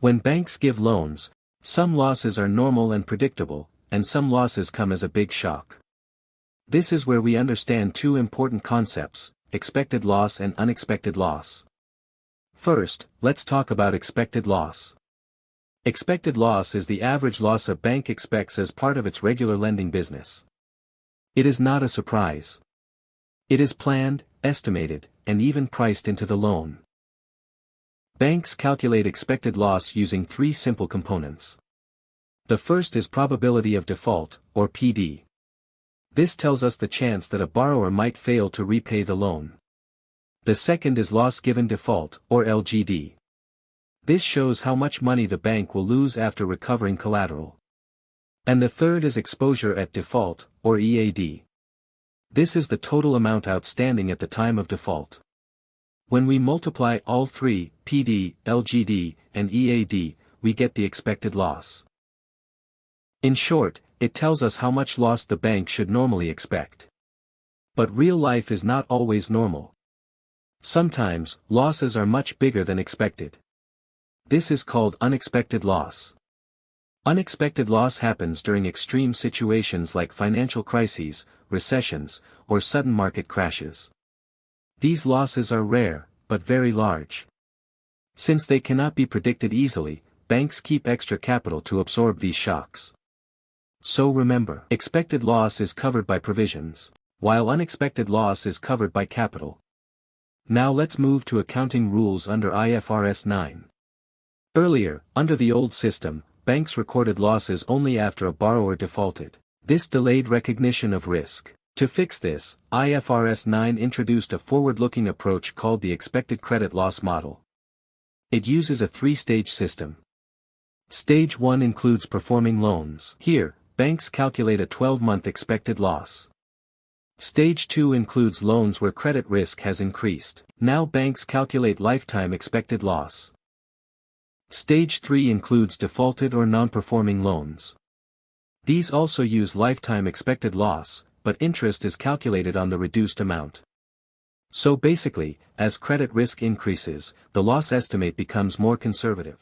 When banks give loans, some losses are normal and predictable, and some losses come as a big shock. This is where we understand two important concepts, expected loss and unexpected loss. First, let's talk about expected loss. Expected loss is the average loss a bank expects as part of its regular lending business. It is not a surprise. It is planned, estimated, and even priced into the loan. Banks calculate expected loss using three simple components. The first is probability of default, or PD. This tells us the chance that a borrower might fail to repay the loan. The second is loss given default, or LGD. This shows how much money the bank will lose after recovering collateral. And the third is exposure at default, or EAD. This is the total amount outstanding at the time of default. When we multiply all three, PD, LGD, and EAD, we get the expected loss. In short, it tells us how much loss the bank should normally expect. But real life is not always normal. Sometimes, losses are much bigger than expected. This is called unexpected loss. Unexpected loss happens during extreme situations like financial crises, recessions, or sudden market crashes. These losses are rare, but very large. Since they cannot be predicted easily, banks keep extra capital to absorb these shocks. So remember, expected loss is covered by provisions, while unexpected loss is covered by capital. Now let's move to accounting rules under IFRS 9. Earlier, under the old system, banks recorded losses only after a borrower defaulted. This delayed recognition of risk. To fix this, IFRS 9 introduced a forward-looking approach called the expected credit loss model. It uses a three-stage system. Stage 1 includes performing loans. Here, banks calculate a 12-month expected loss. Stage 2 includes loans where credit risk has increased. Now banks calculate lifetime expected loss. Stage 3 includes defaulted or non-performing loans. These also use lifetime expected loss, but interest is calculated on the reduced amount. So basically, as credit risk increases, the loss estimate becomes more conservative.